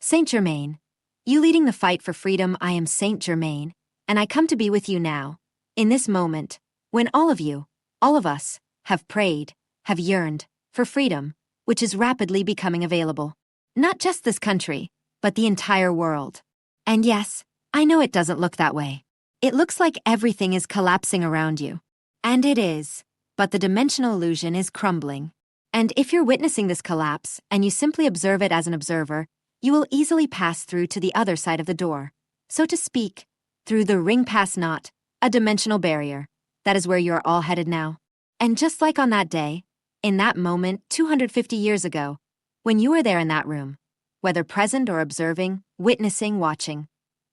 Saint Germain. You leading the fight for freedom, I am Saint Germain, and I come to be with you now, in this moment, when all of you, all of us, have prayed, have yearned, for freedom, which is rapidly becoming available. Not just this country, but the entire world. And yes, I know it doesn't look that way. It looks like everything is collapsing around you. And it is, but the dimensional illusion is crumbling. And if you're witnessing this collapse, and you simply observe it as an observer, you will easily pass through to the other side of the door, so to speak, through the ring pass not, a dimensional barrier. That is where you are all headed now. And just like on that day, in that moment 250 years ago, when you were there in that room, whether present or observing, witnessing, watching,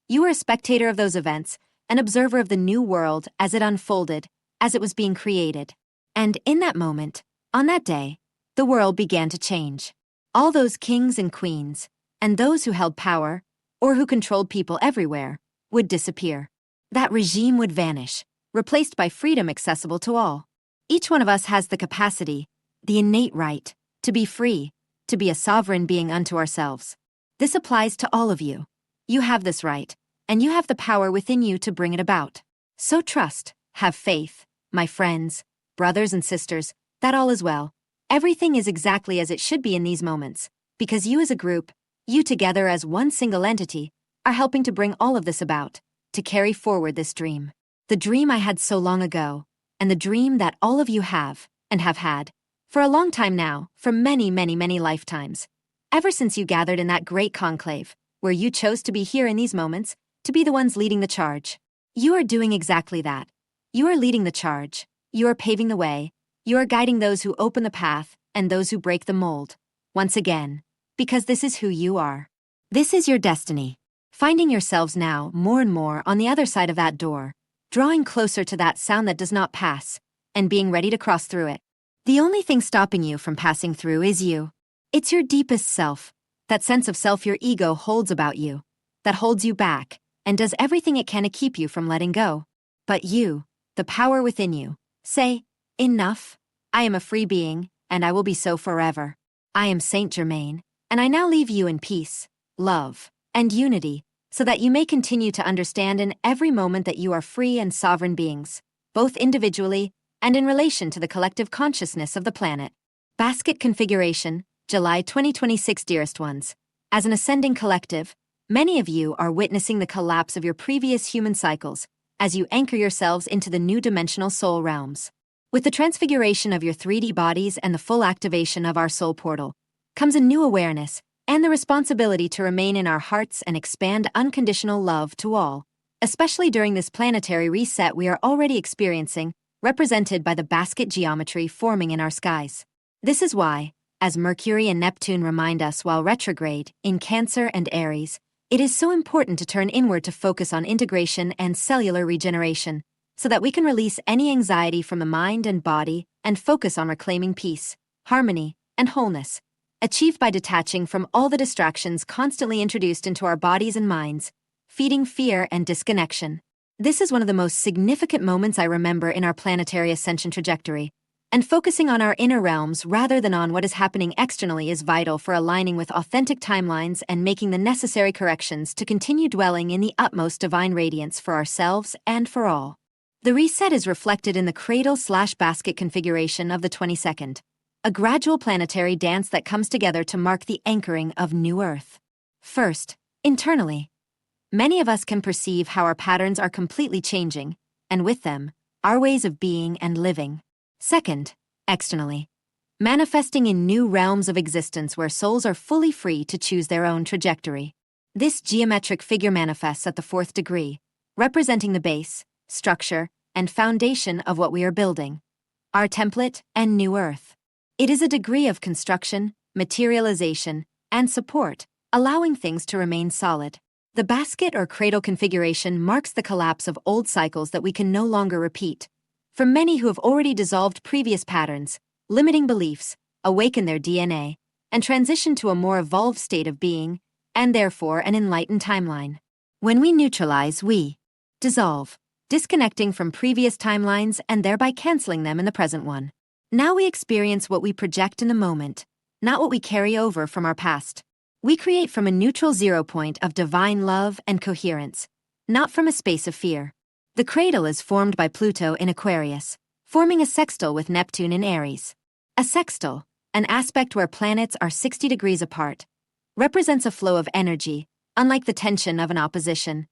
you were a spectator of those events, an observer of the new world as it unfolded, as it was being created. And in that moment, on that day, the world began to change. All those kings and queens, and those who held power, or who controlled people everywhere, would disappear. That regime would vanish, replaced by freedom accessible to all. Each one of us has the capacity, the innate right, to be free, to be a sovereign being unto ourselves. This applies to all of you. You have this right, and you have the power within you to bring it about. So trust, have faith, my friends, brothers and sisters, that all is well. Everything is exactly as it should be in these moments, because you as a group, you together as one single entity, are helping to bring all of this about, to carry forward this dream. The dream I had so long ago, and the dream that all of you have, and have had, for a long time now, for many, many, many lifetimes. Ever since you gathered in that great conclave, where you chose to be here in these moments, to be the ones leading the charge. You are doing exactly that. You are leading the charge. You are paving the way. You are guiding those who open the path, and those who break the mold. Once again, because this is who you are. This is your destiny. Finding yourselves now more and more on the other side of that door, drawing closer to that sound that does not pass, and being ready to cross through it. The only thing stopping you from passing through is you. It's your deepest self, that sense of self your ego holds about you, that holds you back, and does everything it can to keep you from letting go. But you, the power within you, say, enough, I am a free being, and I will be so forever. I am Saint Germain, and I now leave you in peace, love, and unity, so that you may continue to understand in every moment that you are free and sovereign beings, both individually and in relation to the collective consciousness of the planet. Basket Configuration, July 2026. Dearest ones, as an ascending collective, many of you are witnessing the collapse of your previous human cycles as you anchor yourselves into the new dimensional soul realms. With the transfiguration of your 3D bodies and the full activation of our soul portal, comes a new awareness and the responsibility to remain in our hearts and expand unconditional love to all, especially during this planetary reset we are already experiencing, represented by the basket geometry forming in our skies. This is why, as Mercury and Neptune remind us while retrograde in Cancer and Aries, it is so important to turn inward to focus on integration and cellular regeneration, so that we can release any anxiety from the mind and body and focus on reclaiming peace, harmony, and wholeness, achieved by detaching from all the distractions constantly introduced into our bodies and minds, feeding fear and disconnection. This is one of the most significant moments I remember in our planetary ascension trajectory, and focusing on our inner realms rather than on what is happening externally is vital for aligning with authentic timelines and making the necessary corrections to continue dwelling in the utmost divine radiance for ourselves and for all. The reset is reflected in the cradle/basket configuration of the 22nd, a gradual planetary dance that comes together to mark the anchoring of New Earth. First, internally, many of us can perceive how our patterns are completely changing, and with them, our ways of being and living. Second, externally, manifesting in new realms of existence where souls are fully free to choose their own trajectory. This geometric figure manifests at the 4th degree, representing the base, structure, and foundation of what we are building, our template and New Earth. It is a degree of construction, materialization, and support, allowing things to remain solid. The basket or cradle configuration marks the collapse of old cycles that we can no longer repeat. For many who have already dissolved previous patterns, limiting beliefs, awakened their DNA, and transitioned to a more evolved state of being, and therefore an enlightened timeline. When we neutralize, we dissolve, disconnecting from previous timelines and thereby canceling them in the present one. Now we experience what we project in the moment, not what we carry over from our past. We create from a neutral 0 point of divine love and coherence, not from a space of fear. The cradle is formed by Pluto in Aquarius, forming a sextile with Neptune in Aries. A sextile, an aspect where planets are 60 degrees apart, represents a flow of energy, unlike the tension of an opposition.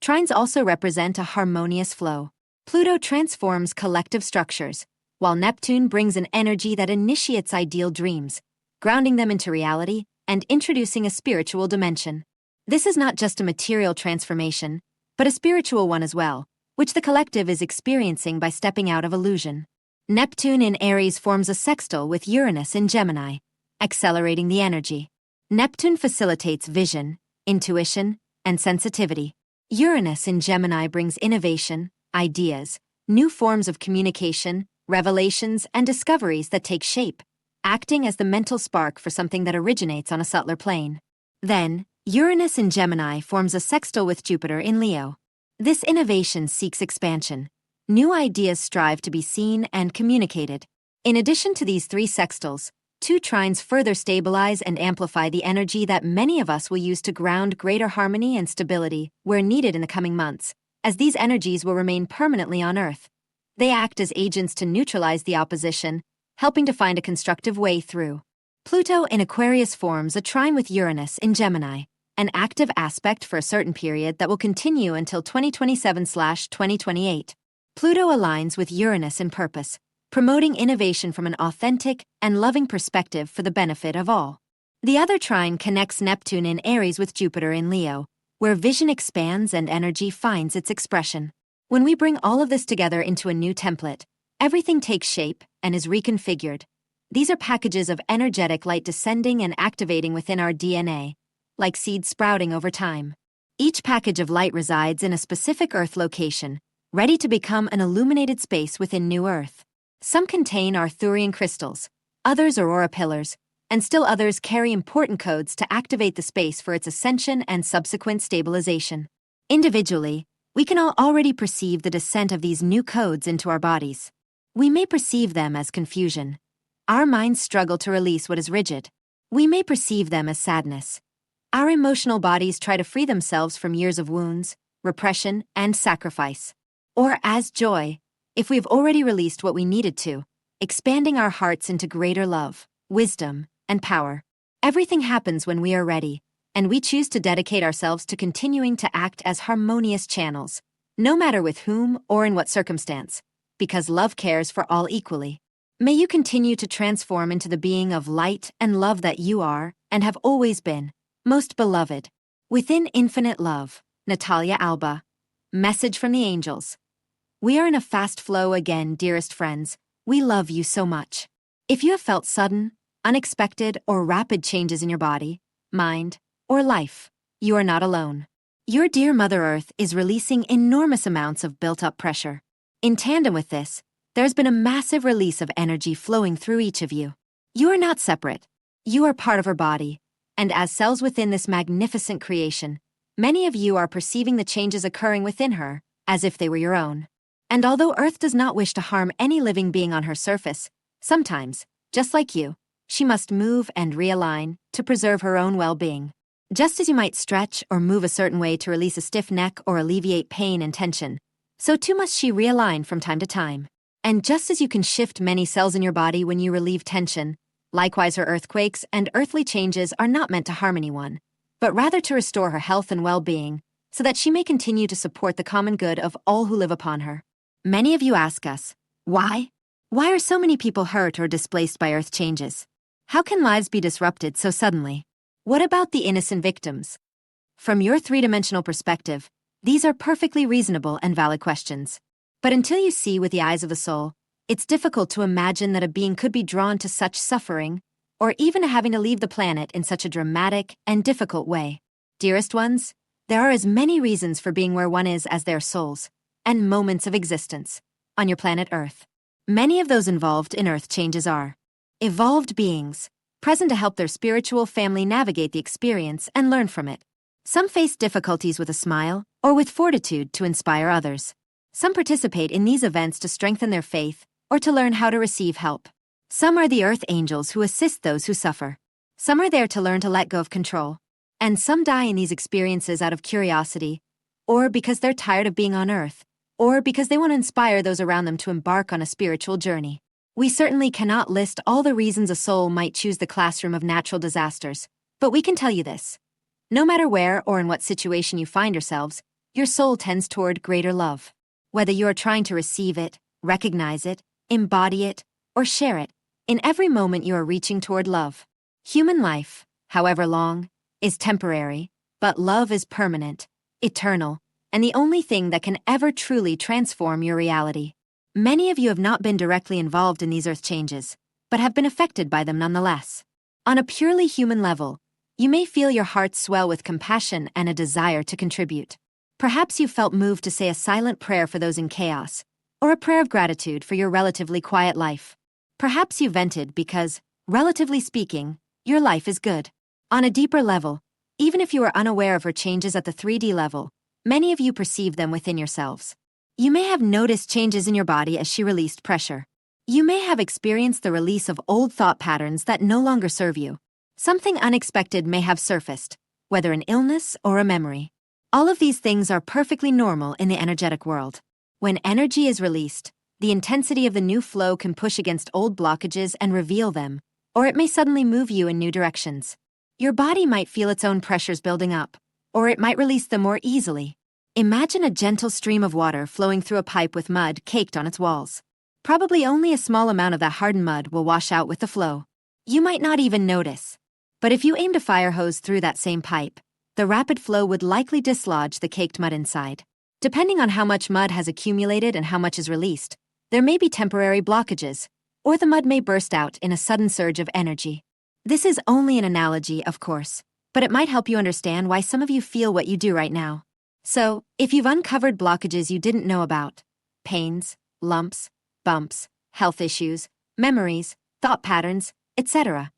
Trines also represent a harmonious flow. Pluto transforms collective structures, while Neptune brings an energy that initiates ideal dreams, grounding them into reality and introducing a spiritual dimension. This is not just a material transformation, but a spiritual one as well, which the collective is experiencing by stepping out of illusion. Neptune in Aries forms a sextile with Uranus in Gemini, accelerating the energy. Neptune facilitates vision, intuition, and sensitivity. Uranus in Gemini brings innovation, ideas, new forms of communication, revelations, and discoveries that take shape, acting as the mental spark for something that originates on a subtler plane. Then, Uranus in Gemini forms a sextile with Jupiter in Leo. This innovation seeks expansion. New ideas strive to be seen and communicated. In addition to these three sextiles, two trines further stabilize and amplify the energy that many of us will use to ground greater harmony and stability where needed in the coming months, as these energies will remain permanently on Earth. They act as agents to neutralize the opposition, helping to find a constructive way through. Pluto in Aquarius forms a trine with Uranus in Gemini, an active aspect for a certain period that will continue until 2027/2028. Pluto aligns with Uranus in purpose, promoting innovation from an authentic and loving perspective for the benefit of all. The other trine connects Neptune in Aries with Jupiter in Leo, where vision expands and energy finds its expression. When we bring all of this together into a new template, everything takes shape and is reconfigured. These are packages of energetic light descending and activating within our DNA, like seeds sprouting over time. Each package of light resides in a specific Earth location, ready to become an illuminated space within New Earth. Some contain Arthurean crystals, others aurora pillars, and still others carry important codes to activate the space for its ascension and subsequent stabilization. Individually, we can all already perceive the descent of these new codes into our bodies. We may perceive them as confusion. Our minds struggle to release what is rigid. We may perceive them as sadness. Our emotional bodies try to free themselves from years of wounds, repression, and sacrifice. Or as joy, if we've already released what we needed to, expanding our hearts into greater love, wisdom, and power. Everything happens when we are ready, and we choose to dedicate ourselves to continuing to act as harmonious channels, no matter with whom or in what circumstance, because love cares for all equally. May you continue to transform into the being of light and love that you are and have always been, most beloved. Within infinite love, Natalia, Alba. Message from the angels. We are in a fast flow again, dearest friends. We love you so much. If you have felt sudden, unexpected, or rapid changes in your body, mind, or life, you are not alone. Your dear Mother Earth is releasing enormous amounts of built-up pressure. In tandem with this, there's been a massive release of energy flowing through each of you. You are not separate. You are part of her body, and as cells within this magnificent creation, many of you are perceiving the changes occurring within her as if they were your own. And although Earth does not wish to harm any living being on her surface, sometimes, just like you, she must move and realign to preserve her own well-being. Just as you might stretch or move a certain way to release a stiff neck or alleviate pain and tension, so too must she realign from time to time. And just as you can shift many cells in your body when you relieve tension, likewise her earthquakes and earthly changes are not meant to harm anyone, but rather to restore her health and well-being, so that she may continue to support the common good of all who live upon her. Many of you ask us, why? Why are so many people hurt or displaced by Earth changes? How can lives be disrupted so suddenly? What about the innocent victims? From your three-dimensional perspective, these are perfectly reasonable and valid questions. But until you see with the eyes of the soul, it's difficult to imagine that a being could be drawn to such suffering, or even having to leave the planet in such a dramatic and difficult way. Dearest ones, there are as many reasons for being where one is as their souls, and moments of existence, on your planet Earth. Many of those involved in Earth changes are evolved beings, present to help their spiritual family navigate the experience and learn from it. Some face difficulties with a smile or with fortitude to inspire others. Some participate in these events to strengthen their faith or to learn how to receive help. Some are the Earth angels who assist those who suffer. Some are there to learn to let go of control. And some die in these experiences out of curiosity, or because they're tired of being on Earth, or because they want to inspire those around them to embark on a spiritual journey. We certainly cannot list all the reasons a soul might choose the classroom of natural disasters, but we can tell you this. No matter where or in what situation you find yourselves, your soul tends toward greater love. Whether you are trying to receive it, recognize it, embody it, or share it, in every moment you are reaching toward love. Human life, however long, is temporary, but love is permanent, eternal, and the only thing that can ever truly transform your reality. Many of you have not been directly involved in these earth changes, but have been affected by them nonetheless. On a purely human level, you may feel your heart swell with compassion and a desire to contribute. Perhaps you felt moved to say a silent prayer for those in chaos, or a prayer of gratitude for your relatively quiet life. Perhaps you vented because, relatively speaking, your life is good. On a deeper level, even if you are unaware of her changes at the 3D level, many of you perceive them within yourselves. You may have noticed changes in your body as she released pressure. You may have experienced the release of old thought patterns that no longer serve you. Something unexpected may have surfaced, whether an illness or a memory. All of these things are perfectly normal in the energetic world. When energy is released, the intensity of the new flow can push against old blockages and reveal them, or it may suddenly move you in new directions. Your body might feel its own pressures building up, or it might release them more easily. Imagine a gentle stream of water flowing through a pipe with mud caked on its walls. Probably only a small amount of that hardened mud will wash out with the flow. You might not even notice. But if you aimed a fire hose through that same pipe, the rapid flow would likely dislodge the caked mud inside. Depending on how much mud has accumulated and how much is released, there may be temporary blockages, or the mud may burst out in a sudden surge of energy. This is only an analogy, of course, but it might help you understand why some of you feel what you do right now. So, if you've uncovered blockages you didn't know about, pains, lumps, bumps, health issues, memories, thought patterns, etc.,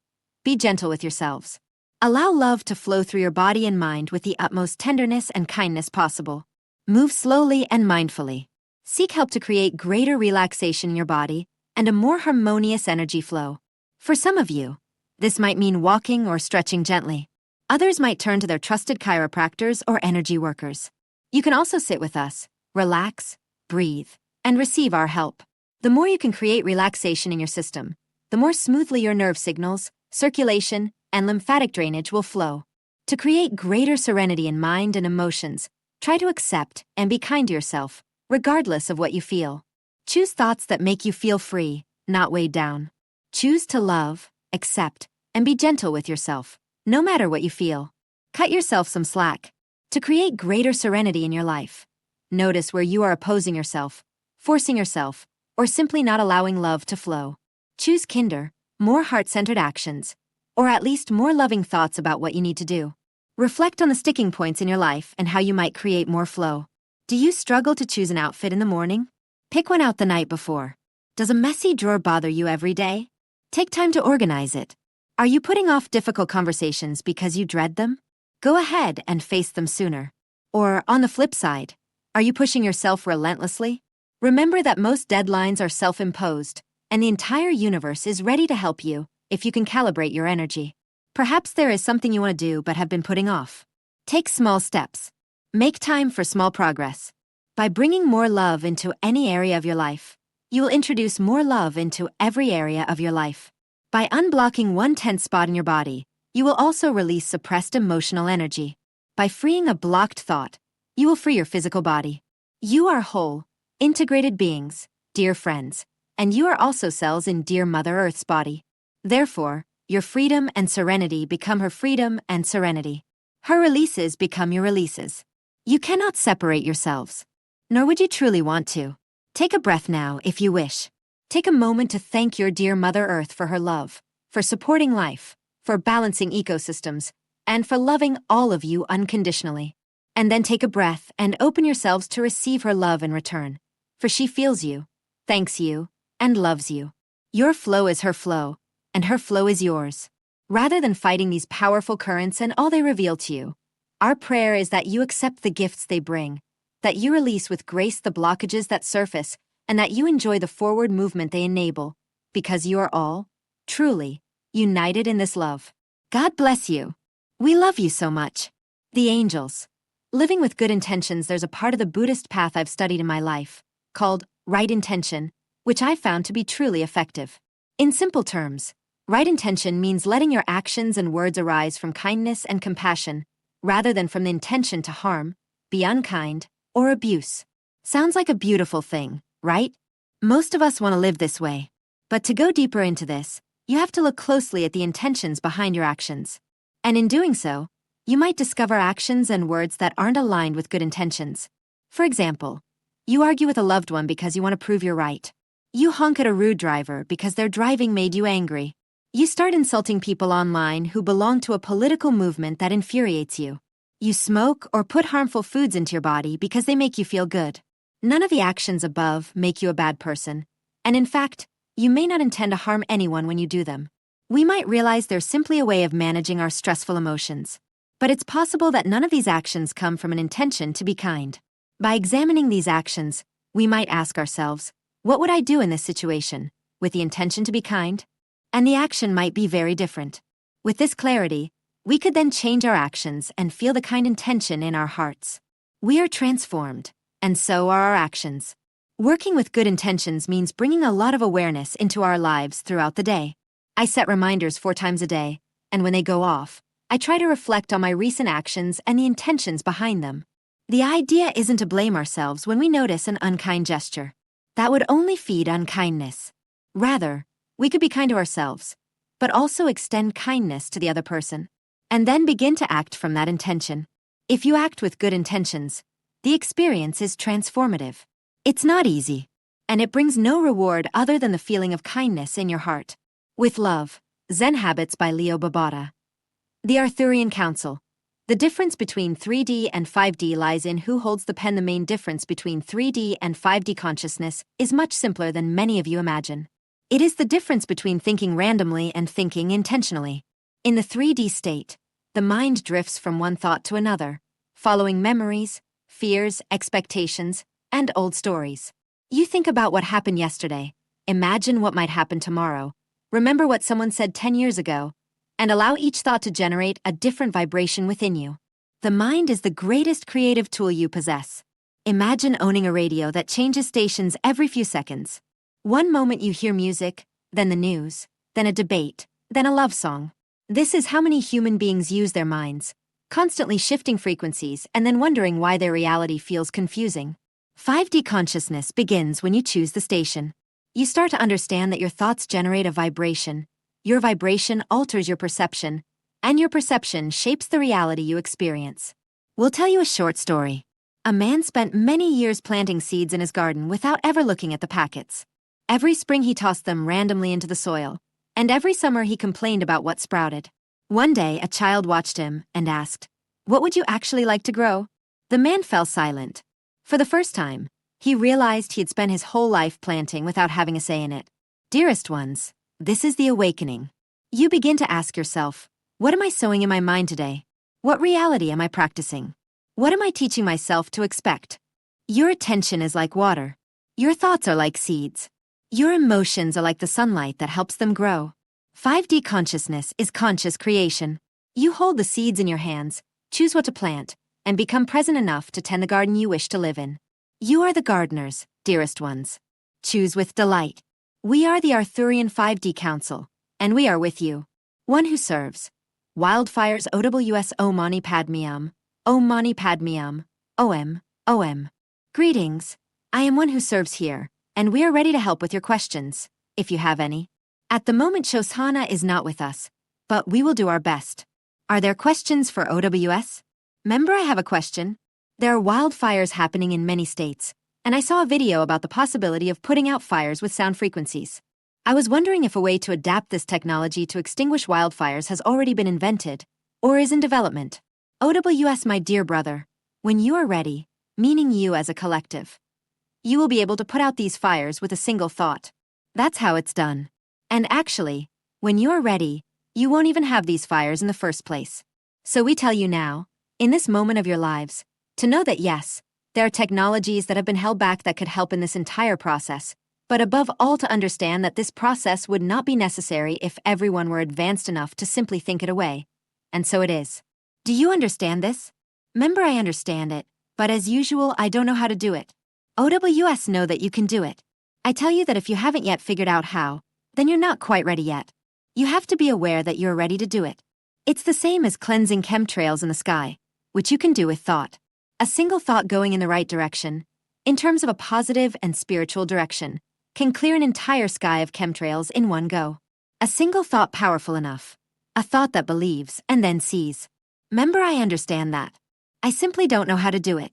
be gentle with yourselves. Allow love to flow through your body and mind with the utmost tenderness and kindness possible. Move slowly and mindfully. Seek help to create greater relaxation in your body and a more harmonious energy flow. For some of you, this might mean walking or stretching gently. Others might turn to their trusted chiropractors or energy workers. You can also sit with us, relax, breathe, and receive our help. The more you can create relaxation in your system, the more smoothly your nerve signals, circulation, and lymphatic drainage will flow. To create greater serenity in mind and emotions, try to accept and be kind to yourself, regardless of what you feel. Choose thoughts that make you feel free, not weighed down. Choose to love, accept, and be gentle with yourself, no matter what you feel. Cut yourself some slack. To create greater serenity in your life, notice where you are opposing yourself, forcing yourself, or simply not allowing love to flow. Choose kinder, more heart-centered actions, or at least more loving thoughts about what you need to do. Reflect on the sticking points in your life and how you might create more flow. Do you struggle to choose an outfit in the morning? Pick one out the night before. Does a messy drawer bother you every day? Take time to organize it. Are you putting off difficult conversations because you dread them? Go ahead and face them sooner. Or, on the flip side, are you pushing yourself relentlessly? Remember that most deadlines are self-imposed, and the entire universe is ready to help you if you can calibrate your energy. Perhaps there is something you want to do but have been putting off. Take small steps. Make time for small progress. By bringing more love into any area of your life, you will introduce more love into every area of your life. By unblocking one tense spot in your body, you will also release suppressed emotional energy. By freeing a blocked thought, you will free your physical body. You are whole, integrated beings, dear friends, and you are also cells in dear Mother Earth's body. Therefore, your freedom and serenity become her freedom and serenity. Her releases become your releases. You cannot separate yourselves, nor would you truly want to. Take a breath now if you wish. Take a moment to thank your dear Mother Earth for her love, for supporting life, for balancing ecosystems, and for loving all of you unconditionally. And then take a breath and open yourselves to receive her love in return, for she feels you, thanks you, and loves you. Your flow is her flow, and her flow is yours. Rather than fighting these powerful currents and all they reveal to you, our prayer is that you accept the gifts they bring, that you release with grace the blockages that surface, and that you enjoy the forward movement they enable, because you are all, truly, united in this love. God bless you. We love you so much. The angels. Living with good intentions, there's a part of the Buddhist path I've studied in my life, called right intention, which I've found to be truly effective. In simple terms, right intention means letting your actions and words arise from kindness and compassion, rather than from the intention to harm, be unkind, or abuse. Sounds like a beautiful thing, right? Most of us want to live this way. But to go deeper into this, you have to look closely at the intentions behind your actions. And in doing so, you might discover actions and words that aren't aligned with good intentions. For example, you argue with a loved one because you want to prove you're right. You honk at a rude driver because their driving made you angry. You start insulting people online who belong to a political movement that infuriates you. You smoke or put harmful foods into your body because they make you feel good. None of the actions above make you a bad person, and in fact, you may not intend to harm anyone when you do them. We might realize they're simply a way of managing our stressful emotions. But it's possible that none of these actions come from an intention to be kind. By examining these actions, we might ask ourselves, what would I do in this situation, with the intention to be kind? And the action might be very different. With this clarity, we could then change our actions and feel the kind intention in our hearts. We are transformed, and so are our actions. Working with good intentions means bringing a lot of awareness into our lives throughout the day. I set reminders 4 times a day, and when they go off, I try to reflect on my recent actions and the intentions behind them. The idea isn't to blame ourselves when we notice an unkind gesture. That would only feed unkindness. Rather, we could be kind to ourselves, but also extend kindness to the other person, and then begin to act from that intention. If you act with good intentions, the experience is transformative. It's not easy, and it brings no reward other than the feeling of kindness in your heart. With Love, Zen Habits by Babauta. The Arthurean Council. The difference between 3D and 5D lies in who holds the pen. The main difference between 3D and 5D consciousness is much simpler than many of you imagine. It is the difference between thinking randomly and thinking intentionally. In the 3D state, the mind drifts from one thought to another, following memories, fears, expectations, and old stories. You think about what happened yesterday, imagine what might happen tomorrow, remember what someone said 10 years ago, and allow each thought to generate a different vibration within you. The mind is the greatest creative tool you possess. Imagine owning a radio that changes stations every few seconds. One moment you hear music, then the news, then a debate, then a love song. This is how many human beings use their minds, constantly shifting frequencies and then wondering why their reality feels confusing. 5D consciousness begins when you choose the station. You start to understand that your thoughts generate a vibration. Your vibration alters your perception, and your perception shapes the reality you experience. We'll tell you a short story. A man spent many years planting seeds in his garden without ever looking at the packets. Every spring he tossed them randomly into the soil, and every summer he complained about what sprouted. One day, a child watched him and asked, "What would you actually like to grow?" The man fell silent. For the first time, he realized he had spent his whole life planting without having a say in it. Dearest ones, this is the awakening. You begin to ask yourself, what am I sowing in my mind today? What reality am I practicing? What am I teaching myself to expect? Your attention is like water. Your thoughts are like seeds. Your emotions are like the sunlight that helps them grow. 5D consciousness is conscious creation. You hold the seeds in your hands, choose what to plant, and become present enough to tend the garden you wish to live in. You are the gardeners, dearest ones. Choose with delight. We are the Arthurean 5D Council, and we are with you. One who serves. Wildfires OWS Om Mani Padme Hum, Om Mani Padme Hum, OM, OM. Greetings. I am one who serves here, and we are ready to help with your questions, if you have any. At the moment Shoshana is not with us, but we will do our best. Are there questions for OWS? Member, I have a question. There are wildfires happening in many states, and I saw a video about the possibility of putting out fires with sound frequencies. I was wondering if a way to adapt this technology to extinguish wildfires has already been invented, or is in development. OWS, my dear brother, when you are ready, meaning you as a collective, you will be able to put out these fires with a single thought. That's how it's done. And actually, when you are ready, you won't even have these fires in the first place. So we tell you now, in this moment of your lives, to know that yes, there are technologies that have been held back that could help in this entire process, but above all to understand that this process would not be necessary if everyone were advanced enough to simply think it away. And so it is. Do you understand this? Member, I understand it, but as usual, I don't know how to do it. OWS know that you can do it. I tell you that if you haven't yet figured out how, then you're not quite ready yet. You have to be aware that you're ready to do it. It's the same as cleansing chemtrails in the sky, which you can do with thought. A single thought going in the right direction, in terms of a positive and spiritual direction, can clear an entire sky of chemtrails in one go. A single thought powerful enough. A thought that believes and then sees. Member, I understand that. I simply don't know how to do it.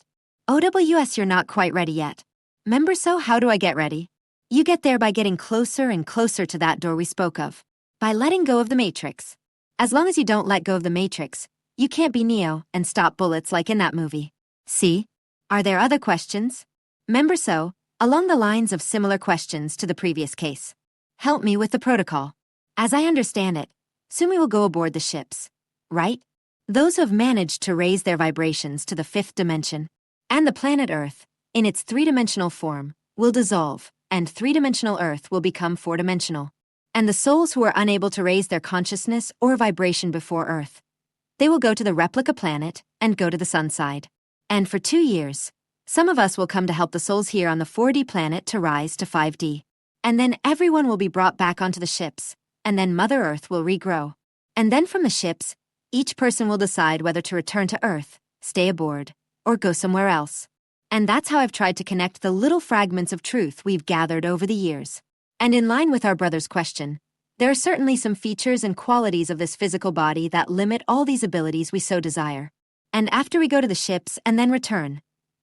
OWS, you're not quite ready yet. Member, so how do I get ready? You get there by getting closer and closer to that door we spoke of. By letting go of the Matrix. As long as you don't let go of the Matrix, you can't be Neo and stop bullets like in that movie. See? Are there other questions? Member, so, along the lines of similar questions to the previous case. Help me with the protocol. As I understand it, soon we will go aboard the ships. Right? Those who have managed to raise their vibrations to the 5th dimension. And the planet Earth, in its 3-dimensional form, will dissolve, and 3-dimensional Earth will become 4-dimensional. And the souls who are unable to raise their consciousness or vibration before Earth, they will go to the replica planet and go to the sun side. And for 2 years, some of us will come to help the souls here on the 4D planet to rise to 5D. And then everyone will be brought back onto the ships, and then Mother Earth will regrow. And then from the ships, each person will decide whether to return to Earth, stay aboard, or go somewhere else. And that's how I've tried to connect the little fragments of truth we've gathered over the years. And in line with our brother's question, there are certainly some features and qualities of this physical body that limit all these abilities we so desire. And after we go to the ships and then return,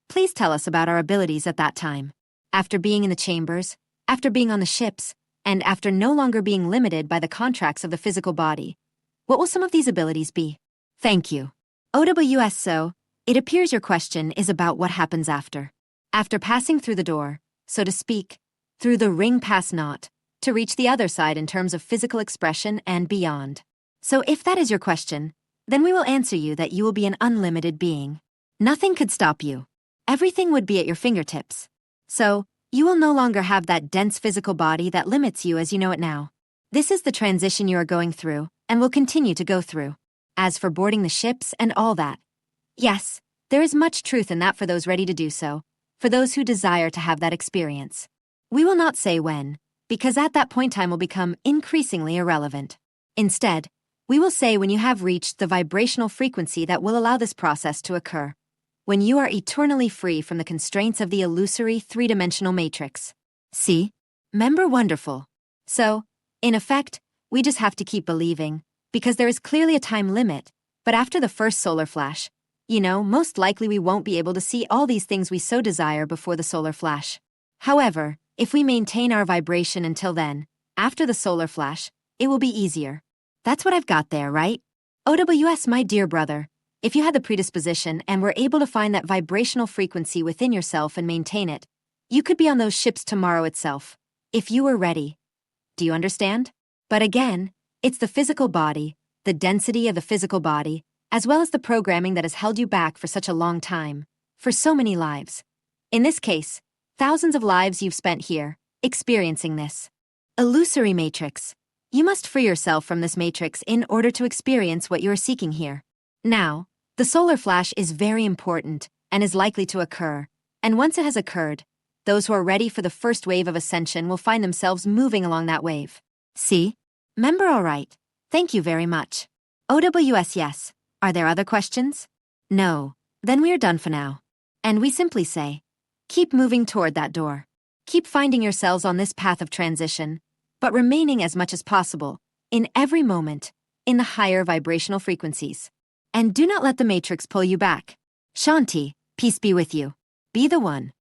please tell us about our abilities at that time. After being in the chambers, after being on the ships, and after no longer being limited by the contracts of the physical body, what will some of these abilities be? Thank you. OWS, so, it appears your question is about what happens after. After passing through the door, so to speak, through the ring pass not, to reach the other side in terms of physical expression and beyond. So if that is your question, then we will answer you that you will be an unlimited being. Nothing could stop you. Everything would be at your fingertips. So, you will no longer have that dense physical body that limits you as you know it now. This is the transition you are going through, and will continue to go through. As for boarding the ships and all that, yes, there is much truth in that for those ready to do so, for those who desire to have that experience. We will not say when, because at that point time will become increasingly irrelevant. Instead, we will say when you have reached the vibrational frequency that will allow this process to occur, when you are eternally free from the constraints of the illusory 3-dimensional matrix. See? Member, wonderful. So, in effect, we just have to keep believing, because there is clearly a time limit, but after the first solar flash, most likely we won't be able to see all these things we so desire before the solar flash. However, if we maintain our vibration until then, after the solar flash, it will be easier. That's what I've got there, right? OWS, my dear brother, if you had the predisposition and were able to find that vibrational frequency within yourself and maintain it, you could be on those ships tomorrow itself, if you were ready. Do you understand? But again, it's the physical body, the density of the physical body, as well as the programming that has held you back for such a long time, for so many lives. In this case, thousands of lives you've spent here, experiencing this illusory matrix. You must free yourself from this matrix in order to experience what you are seeking here. Now, the solar flash is very important and is likely to occur, and once it has occurred, those who are ready for the first wave of ascension will find themselves moving along that wave. See? Member, all right. Thank you very much. OWS, yes. Are there other questions? No. Then we are done for now. And we simply say, keep moving toward that door. Keep finding yourselves on this path of transition, but remaining as much as possible, in every moment, in the higher vibrational frequencies. And do not let the matrix pull you back. Shanti, peace be with you. Be the one.